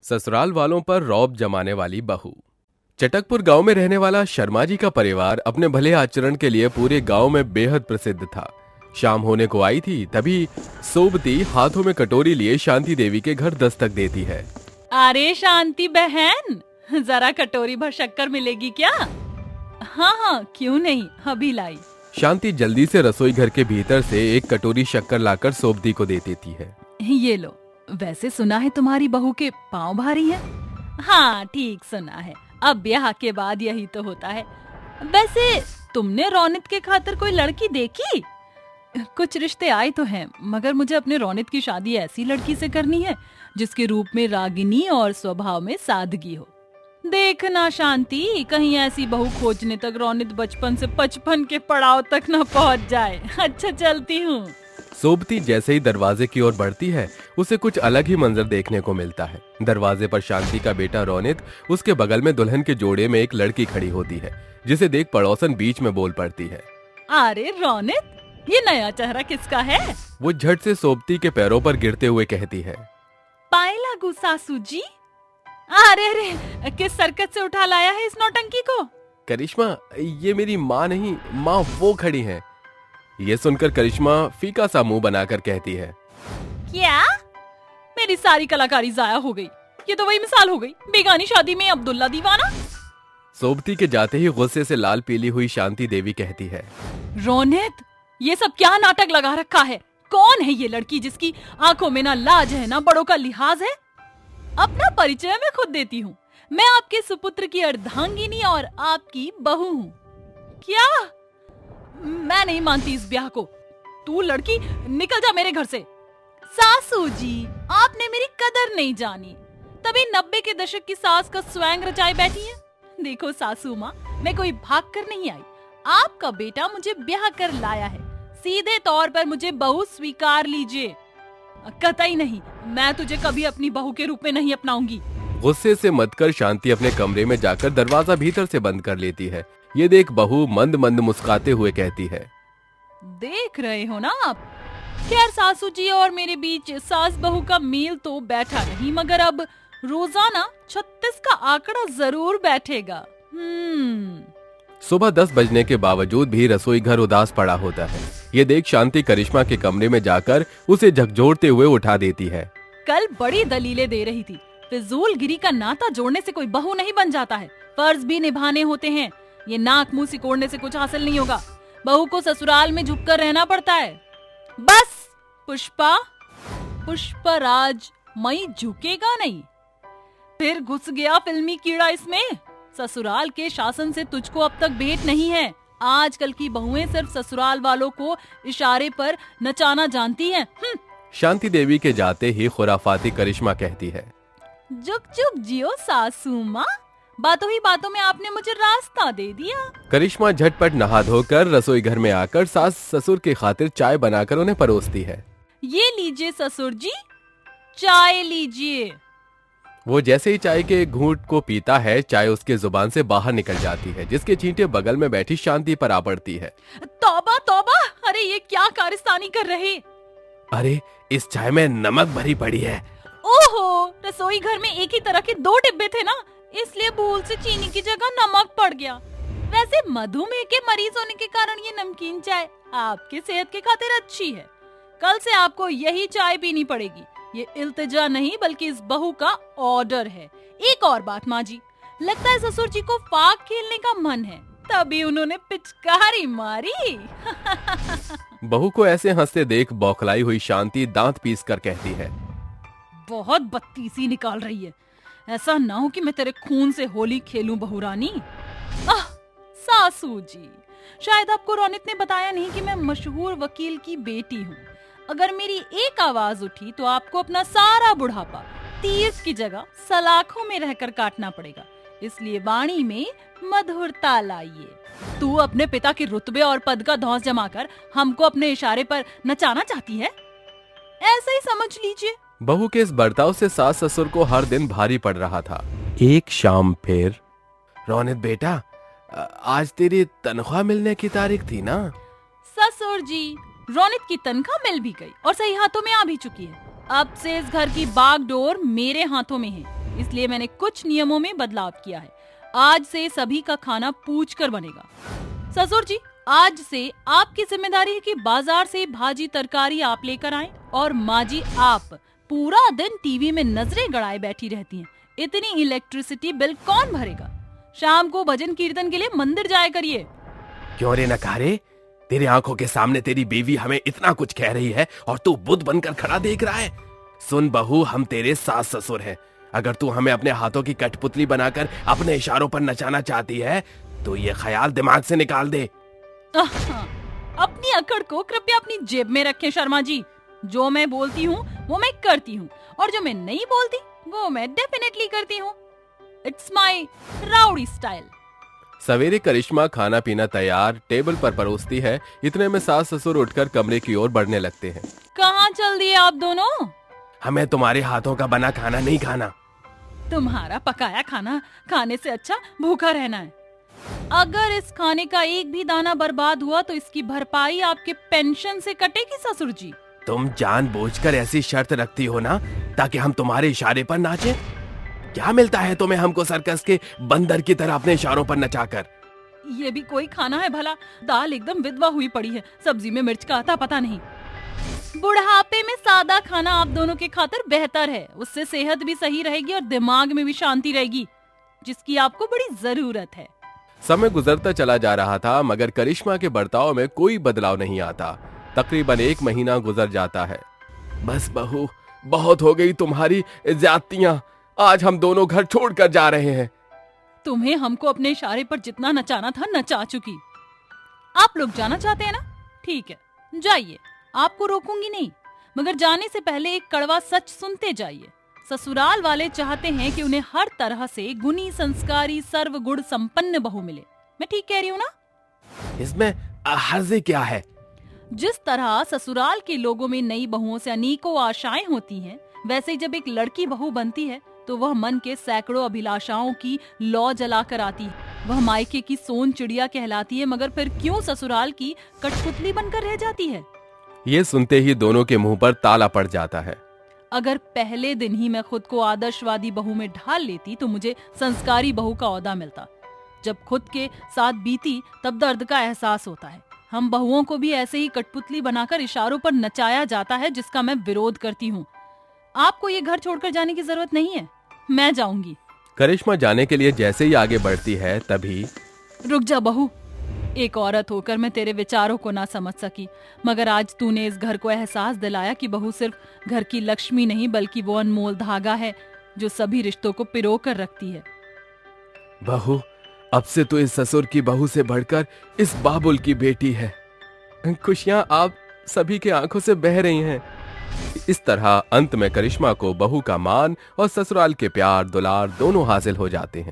ससुराल वालों पर रौब जमाने वाली बहू। चटकपुर गांव में रहने वाला शर्मा जी का परिवार अपने भले आचरण के लिए पूरे गांव में बेहद प्रसिद्ध था। शाम होने को आई थी, तभी सोबती हाथों में कटोरी लिए शांति देवी के घर दस्तक देती है। अरे शांति बहन, जरा कटोरी भर शक्कर मिलेगी क्या? हाँ हाँ, क्यों नहीं, अभी लाई। शांति जल्दी से रसोई घर के भीतर से एक कटोरी शक्कर लाकर सोबती को दे देती है। ये लो। वैसे सुना है तुम्हारी बहू के पाँव भारी हैं? हाँ, ठीक सुना है। अब ब्याह के बाद यही तो होता है। वैसे तुमने रौनक के खातिर कोई लड़की देखी? कुछ रिश्ते आए तो हैं, मगर मुझे अपने रौनक की शादी ऐसी लड़की से करनी है जिसके रूप में रागिनी और स्वभाव में सादगी हो। देखना शांति, कहीं ऐसी बहू खोजने तक रौनक बचपन से 55 के पड़ाव तक न पहुंच जाए। अच्छा, चलती हूँ। सोबती जैसे ही दरवाजे की ओर बढ़ती है, उसे कुछ अलग ही मंजर देखने को मिलता है। दरवाजे पर शांति का बेटा रौनक, उसके बगल में दुल्हन के जोड़े में एक लड़की खड़ी होती है, जिसे देख पड़ोसन बीच में बोल पड़ती है। अरे रौनक, ये नया चेहरा किसका है? वो झट से सोबती के पैरों पर गिरते हुए कहती है, पाए लागू सासू जी। अरे अरे, किस सरकत से उठा लाया है इस नौटंकी को? करिश्मा, ये मेरी माँ नहीं, माँ वो खड़ी है। ये सुनकर करिश्मा फीका सा मुंह बनाकर कहती है, क्या? मेरी सारी कलाकारी जाया हो गई। ये तो वही मिसाल हो गई, बेगानी शादी में अब्दुल्ला दीवाना। सोबती के जाते ही गुस्से से लाल पीली हुई शांति देवी कहती है, रौनक, ये सब क्या नाटक लगा रखा है? कौन है ये लड़की जिसकी आंखों में ना लाज है ना बड़ों का लिहाज है? अपना परिचय मैं खुद देती हूँ। मैं आपके सुपुत्र की अर्धांगिनी और आपकी बहू हूँ। क्या? मैं नहीं मानती इस ब्याह को। तू लड़की निकल जा मेरे घर से। सासू जी, आपने मेरी कदर नहीं जानी, तभी 90 के दशक की सास का स्वैंग रचाए बैठी हैं। देखो सासू माँ, मैं कोई भाग कर नहीं आई। आपका बेटा मुझे ब्याह कर लाया है, सीधे तौर पर मुझे बहू स्वीकार लीजिए। कतई नहीं, मैं तुझे कभी अपनी बहू के रूप में नहीं अपनाऊंगी। गुस्से से मत शांति अपने कमरे में जाकर दरवाजा भीतर से बंद कर लेती है। ये देख बहू मंद मंद मुस्कुराते हुए कहती है, देख रहे हो ना आप? खैर सासू जी और मेरे बीच सास बहू का मेल तो बैठा नहीं, मगर अब रोजाना 36 का आंकड़ा जरूर बैठेगा। सुबह 10 बजने के बावजूद भी रसोई घर उदास पड़ा होता है। ये देख शांति करिश्मा के कमरे में जाकर उसे झकझोरते हुए उठा देती है। कल बड़ी दलीलें दे रही थी, फिजूलगिरी का नाता जोड़ने से कोई बहू नहीं बन जाता है, फर्ज भी निभाने होते हैं। ये नाक मुंह सिकोड़ने से कुछ हासिल नहीं होगा। बहू को ससुराल में झुककर रहना पड़ता है। बस पुष्पराज मई झुकेगा नहीं। फिर घुस गया फिल्मी कीड़ा इसमें। ससुराल के शासन से तुझको अब तक भेंट नहीं है। आजकल की बहुएं सिर्फ ससुराल वालों को इशारे पर नचाना जानती हैं। शांति देवी के जाते ही खुराफाती करिश्मा कहती है, जुग जुग जियो सासू माँ, बातों ही बातों में आपने मुझे रास्ता दे दिया। करिश्मा झटपट नहा धोकर रसोई घर में आकर सास ससुर की खातिर चाय बनाकर उन्हें परोसती है। ये लीजिए ससुर जी, चाय लीजिए। वो जैसे ही चाय के घूंट को पीता है, चाय उसके जुबान से बाहर निकल जाती है, जिसके छींटे बगल में बैठी शांति पर आ पड़ती है। तौबा तौबा, अरे ये क्या कारिस्तानी कर रहे? अरे इस चाय में नमक भरी पड़ी है। ओहो, रसोई घर में एक ही तरह के 2 डिब्बे थे ना, इसलिए भूल से चीनी की जगह नमक पड़ गया। वैसे मधुमेह के मरीज होने के कारण ये नमकीन चाय आपके सेहत के खातिर अच्छी है। कल से आपको यही चाय पीनी पड़ेगी। ये इल्तिजा नहीं बल्कि इस बहू का ऑर्डर है। एक और बात माँ जी, लगता है ससुर जी को फाग खेलने का मन है, तभी उन्होंने पिचकारी मारी। बहू को ऐसे हंसते देख बौखलाई हुई शांति दांत पीस कर कहती है, बहुत बत्तीसी निकाल रही है। ऐसा ना हो कि मैं तेरे खून से होली खेलूं बहू रानी। सासू जी, शायद आपको रौनक ने बताया नहीं कि मैं मशहूर वकील की बेटी हूँ। अगर मेरी एक आवाज उठी तो आपको अपना सारा बुढ़ापा तीर की जगह सलाखों में रहकर काटना पड़ेगा। इसलिए वाणी में मधुरता लाइए। तू अपने पिता के रुतबे और पद का धौंस जमाकर हमको अपने इशारे पर नचाना चाहती है, ऐसा ही समझ लीजिए। बहू के इस बर्ताव से सास ससुर को हर दिन भारी पड़ रहा था। एक शाम फिर, रौनक बेटा, आज तेरी तनख्वाह मिलने की तारीख थी ना? ससुर जी, रौनक की तनख्वाह मिल भी गई और सही हाथों में आ भी चुकी है। अब से इस घर की बागडोर मेरे हाथों में है। इसलिए मैंने कुछ नियमों में बदलाव किया है। आज से सभी का खाना पूछ कर बनेगा। ससुर जी, आज से आपकी जिम्मेदारी है कि बाजार से भाजी तरकारी आप लेकर आएं और माँ जी आप पूरा दिन टीवी में नजरें गड़ाए बैठी रहती हैं। इतनी इलेक्ट्रिसिटी बिल कौन भरेगा? शाम को भजन कीर्तन के लिए मंदिर जाया करिए। क्यों रे नकारे, तेरे आंखों के सामने तेरी बीवी हमें इतना कुछ कह रही है और तू बुद्ध बनकर खड़ा देख रहा है। सुन बहू, हम तेरे सास ससुर हैं। अगर तू हमें अपने हाथों की कठपुतली बनाकर अपने इशारों पर नचाना चाहती है तो ये ख्याल दिमाग से निकाल दे। अपनी अकड़ को कृपया अपनी जेब में रखें शर्मा जी। जो मैं बोलती हूँ वो मैं करती हूँ और जो मैं नहीं बोलती वो मैं डेफिनेटली करती हूँ। It's my rowdy style. सवेरे करिश्मा खाना पीना तैयार टेबल पर परोसती है। इतने में सास ससुर उठकर कमरे की ओर बढ़ने लगते हैं। कहाँ चल दिए आप दोनों? हमें तुम्हारे हाथों का बना खाना नहीं खाना। तुम्हारा पकाया खाना खाने से अच्छा भूखा रहना है। अगर इस खाने का एक भी दाना बर्बाद हुआ तो इसकी भरपाई आपके पेंशन से कटेगी ससुर जी। तुम जानबूझकर ऐसी शर्त रखती हो ना ताकि हम तुम्हारे इशारे पर नाचें? क्या मिलता है तुम्हें हमको सर्कस के बंदर की तरह अपने इशारों पर नचाकर? ये भी कोई खाना है भला? दाल एकदम विधवा हुई पड़ी है, सब्जी में मिर्च का आता पता नहीं। बुढ़ापे में सादा खाना आप दोनों के खातिर बेहतर है। उससे सेहत भी सही रहेगी और दिमाग में भी शांति रहेगी, जिसकी आपको बड़ी जरूरत है। समय गुजरता चला जा रहा था मगर करिश्मा के बर्ताव में कोई बदलाव नहीं आता। तकरीबन 1 महीना गुजर जाता है। बस बहू, बहुत हो गई तुम्हारी ज्यादतियां। आज हम दोनों घर छोड़कर जा रहे हैं। तुम्हें हमको अपने इशारे पर जितना नचाना था नचा चुकी। आप लोग जाना चाहते हैं ना? ठीक है, जाइए, आपको रोकूंगी नहीं। मगर जाने से पहले एक कड़वा सच सुनते जाइए। ससुराल वाले चाहते हैं कि उन्हें हर तरह से गुणी संस्कारी सर्वगुण संपन्न बहू मिले। मैं ठीक कह रही हूँ ना? इसमें हर्जे क्या है? जिस तरह ससुराल के लोगों में नई बहुओं से अनेकों आशाएं होती हैं, वैसे ही जब एक लड़की बहू बनती है तो वह मन के सैकड़ों अभिलाषाओं की लौ जलाकर आती है। वह मायके की सोन चिड़िया कहलाती है, मगर फिर क्यों ससुराल की कठपुतली बनकर रह जाती है? ये सुनते ही दोनों के मुंह पर ताला पड़ जाता है। अगर पहले दिन ही मैं खुद को आदर्शवादी बहू में ढाल लेती तो मुझे संस्कारी बहू का ओहदा मिलता। जब खुद के साथ बीती तब दर्द का एहसास होता है। हम बहुओं को भी ऐसे ही कठपुतली बनाकर इशारों पर नचाया जाता है, जिसका मैं विरोध करती हूँ। आपको ये घर छोड़कर जाने की जरूरत नहीं है, मैं जाऊंगी। करिश्मा जाने के लिए जैसे ही आगे बढ़ती है तभी रुक जा बहू। एक औरत होकर मैं तेरे विचारों को ना समझ सकी, मगर आज तूने इस घर को एहसास दिलाया कि बहू सिर्फ घर की लक्ष्मी नहीं बल्कि वो अनमोल धागा है जो सभी रिश्तों को पिरो कर रखती है। बहू, अब से तो इस ससुर की बहू से बढ़कर इस बाबुल की बेटी है। खुशियां आप सभी के आंखों से बह रही हैं। इस तरह अंत में करिश्मा को बहू का मान और ससुराल के प्यार दुलार दोनों हासिल हो जाते हैं।